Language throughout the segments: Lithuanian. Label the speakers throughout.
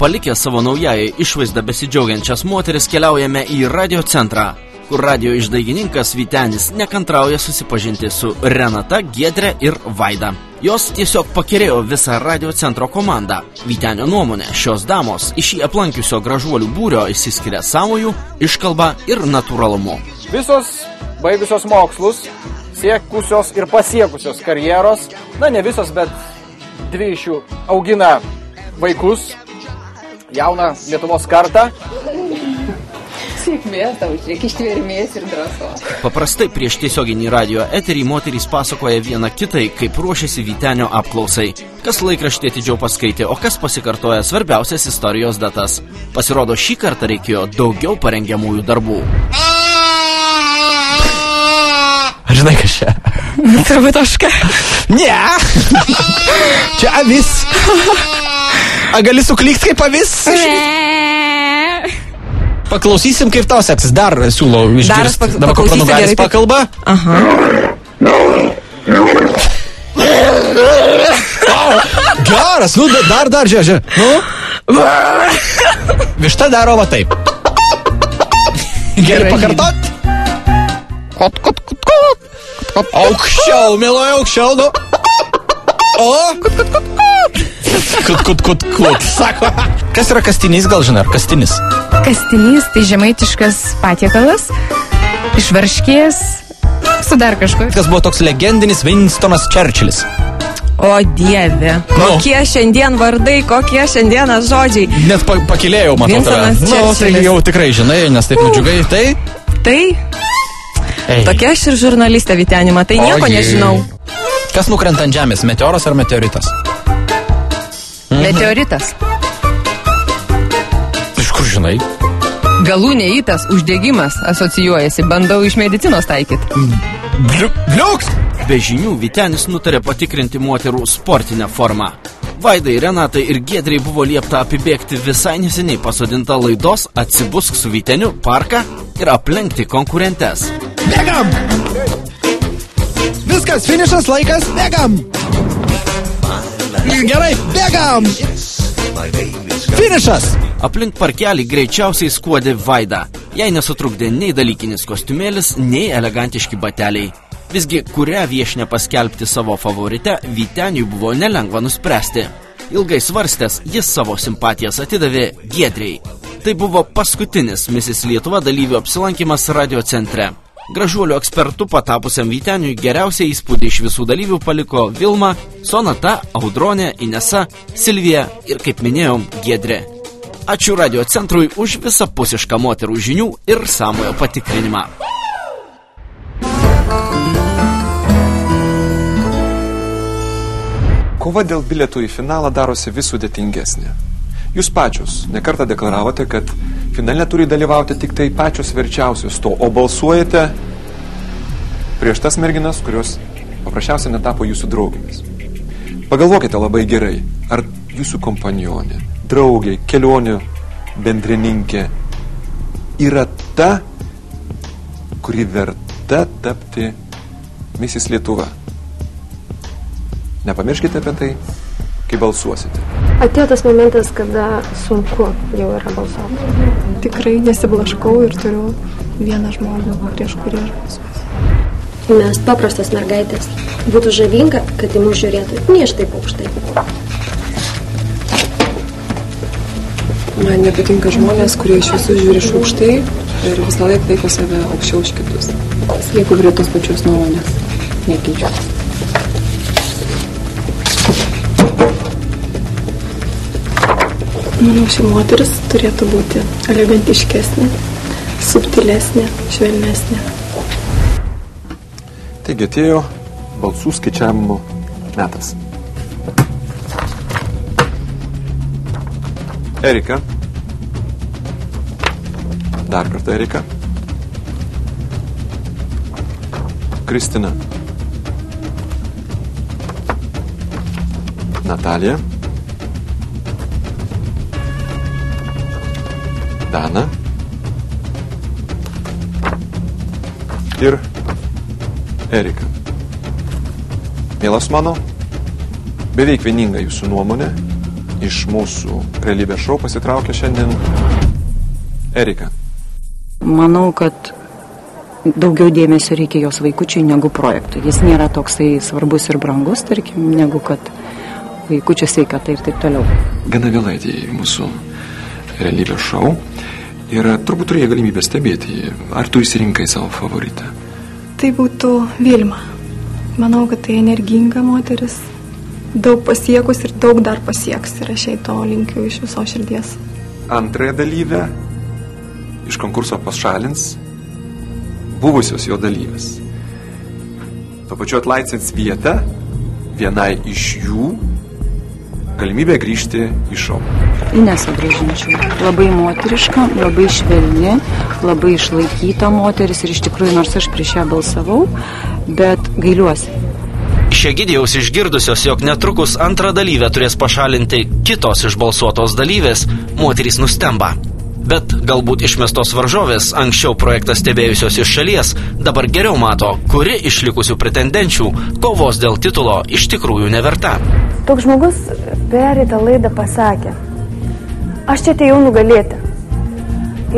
Speaker 1: Palikę savo naujai išvaizdą besidžiaugiančias moteris keliaujame į radio centrą, kur radio išdaigininkas Vytenis nekantrauja susipažinti su Renata, Giedre ir Vaida. Jos tiesiog pakerėjo visą radio centro komandą. Vytenio nuomonė, šios damos iš jį aplankiusio gražuolių būrio išsiskiria sąmojų, iškalba ir natūralumu.
Speaker 2: Visos baigusios mokslus, siekusios ir pasiekusios karjeros, ne visos, bet 2 iš jų augina vaikus, jauną Lietuvos kartą.
Speaker 3: Sėkmės tau, žiūrėk, ištvermės ir drąsos.
Speaker 1: Paprastai prieš tiesioginį radio eterį moterys pasakoja viena kitai, kaip ruošiasi Vytenio apklausai. Kas laikraštį atidžiau paskaitė, o kas pasikartoja svarbiausias istorijos datas. Pasirodo, šį kartą reikėjo daugiau parengiamųjų darbų.
Speaker 4: Žinai, kas čia?
Speaker 3: Turbūt ožka.
Speaker 4: Ne! Čia avis. A gali suklykt kaip avis? Paklausysim, kaip tau seksis. Dar siūlau išgirsti. Dabar Kupranugaris pakalba.
Speaker 3: Aha.
Speaker 4: Geras, dar, žiūrėk. Višta daro va taip. Gerai pakartot? Kot. Aukščiau, mieloji, aukščiau, nu. O? Kot. Sako. Kas yra kastinys, gal žinai, ar kastinis?
Speaker 3: Kastinys tai žemaitiškas patiekalas, iš varškės, su dar kažko.
Speaker 4: Kas buvo toks legendinis Winstonas Churchillis.
Speaker 3: O Dieve, kokie šiandien vardai, kokie šiandieną žodžiai.
Speaker 4: Net pakilėjau, matau tave.
Speaker 3: Winstonas
Speaker 4: Tai jau tikrai žinai, nes taip nudžiugai. Tai?
Speaker 3: Tokia aš ir žurnalistė Vytenimą, tai nieko nežinau.
Speaker 4: Kas nukrenta ant žemės, meteoras ar meteoritas?
Speaker 3: Meteoritas.
Speaker 4: Iš kur žinai?
Speaker 3: Galūnė įtas, uždegimas asocijuojasi, bandau iš medicinos taikyti.
Speaker 4: Bliuks!
Speaker 1: Be žinių Vytenis nutarė patikrinti moterų sportinę formą. Vaidai, Renatai ir Giedrei buvo liepta apibėgti visai neseniai pasodintą laidos Atsibusk su Vyteniu parką ir aplenkti konkurentes.
Speaker 4: Bėgam! Viskas, finišas, laikas, bėgam! Gerai, bėgam! Finišas!
Speaker 1: Aplink parkelį greičiausiai skuodė Vaida. Jai nesutrukdė nei dalykinis kostiumėlis, nei elegantiški bateliai. Visgi, kurią viešinę paskelbti savo favorite, Vyteniui buvo nelengva nuspręsti. Ilgai svarstęs, jis savo simpatijas atidavė Giedrei. Tai buvo paskutinis Mrs. Lietuva dalyvių apsilankimas radio centre. Gražuolių ekspertų patapusiam Vyteniui geriausiai įspūdį iš visų dalyvių paliko Vilma, Sonata, Audronė, Inesa, Silvija ir, kaip minėjom, Giedrė. Ačiū radio centrui už visapusišką moterų žinių ir sąmojo patikrinimą.
Speaker 5: Kova dėl bilietų į finalą darosi vis sudėtingesnė. Jūs pačios nekartą deklaravote, kad finale turi dalyvauti tik tai pačios verčiausios to, o balsuojate prieš tas merginas, kurios paprasčiausiai netapo jūsų draugėmis. Pagalvokite labai gerai, ar jūsų kompanionė, draugė, kelionių bendrininkė yra ta, kuri verta tapti Mrs. Lietuva. Nepamirškite apie tai, kai balsuosite.
Speaker 6: Atėjo tas momentas, kada sunku jau yra balsuoti.
Speaker 7: Tikrai nesiblaškau ir turiu vieną žmogų, prieš kurį aš balsuosiu.
Speaker 6: Mes paprastas mergaitės. Būtų žavinga, kad į mus žiūrėtų ne iš taip aukštai.
Speaker 7: Man nepatinka žmonės, kurie iš visų žiūri iš aukštai ir visą laiką laiko save aukščiau už kitus. Slieku prie tos pačios nuomonės. Nekeičiu. Manau, ši moteris turėtų būti elegantiškesnė, subtilesnė, švelnesnė.
Speaker 5: Taigi atėjo balsų skaičiavimo metas. Erika. Dar kartą Erika. Kristina. Natalija. Dana. Ir Erika. Mielas mano, beveik vieninga jūsų nuomonė iš mūsų realybės šou pasitraukia šiandien Erika.
Speaker 8: Manau, kad daugiau dėmesio reikia jos vaikučiui negu projektui. Jis nėra toksai svarbus ir brangus, tarkim, negu kad vaikučio sveikata ir taip toliau.
Speaker 5: Gana vėlai atėjai į mūsų realybės šou ir turbūt turėjai galimybę stebėti. Ar tu išsirinkai savo favoritą?
Speaker 9: Tai būtų Vilma. Manau, kad tai energinga moteris, daug pasiekus ir daug dar pasieks. Ir aš jai to linkiu iš viso širdies.
Speaker 5: Antrąją dalyvę iš konkurso pašalins buvusios jo dalyvės. Tuo pačiu atlaisvins vietą vienai iš jų galimybę grįžti į šou.
Speaker 8: Inesą grąžinčiau. Labai moteriška, labai švelni, labai išlaikyta moteris ir iš tikrųjų, nors aš prieš ją balsavau, bet gailiuosi.
Speaker 1: Iš Egidijaus išgirdusios, jog netrukus antrą dalyvę turės pašalinti kitos išbalsuotos dalyvės, moterys nustemba. Bet galbūt išmestos varžovės, anksčiau projektą stebėjusios iš šalies, dabar geriau mato, kuri išlikusių pretendenčių kovos dėl titulo iš tikrųjų neverta.
Speaker 6: Toks žmogus pereitą laidą pasakė, aš čia atėjau nugalėti.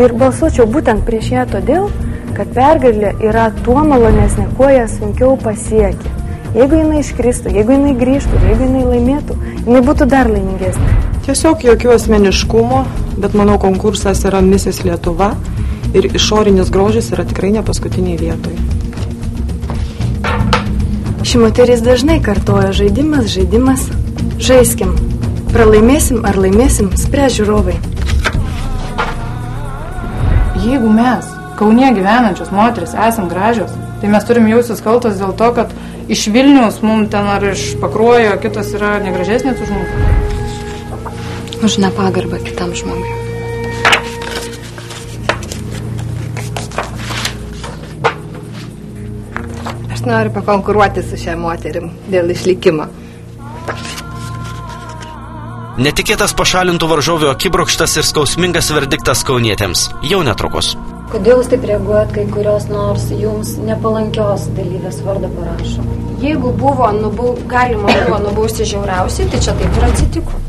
Speaker 6: Ir balsuočiau būtent prieš ją todėl, kad pergalė yra tuo malonesnė, kuo ją sunkiau pasiekia. Jeigu jinai iškristų, jeigu jinai grįžtų, jeigu jinai laimėtų, jinai būtų dar laimingesnė.
Speaker 7: Tiesiog jokių asmeniškumo, bet manau konkursas yra Misis Lietuva ir išorinis grožis yra tikrai ne paskutiniai vietoj.
Speaker 6: Ši moteris dažnai kartoja žaidimas, žaiskim. Pralaimėsim ar laimėsim, spręs žiūrovai.
Speaker 10: Jeigu mes, Kaune gyvenančios moteris, esam gražios, tai mes turim jausis kaltos dėl to, kad iš Vilniaus mums ten ar iš Pakruojo kitos yra negražesnės už mus.
Speaker 9: Už nepagarbą kitam žmogui.
Speaker 11: Aš noriu pakonkuruoti su šią moterim dėl išlikimo.
Speaker 1: Netikėtas pašalintų varžovių akibrokštas ir skausmingas verdiktas kaunietėms. Jau netrukus.
Speaker 6: Kodėl jūs taip reaguojat, kai kurios nors jums nepalankios dalyvės vardą parašo?
Speaker 9: Jeigu galima buvo nubausti žiauriausiai, tai čia taip ir atsitiko.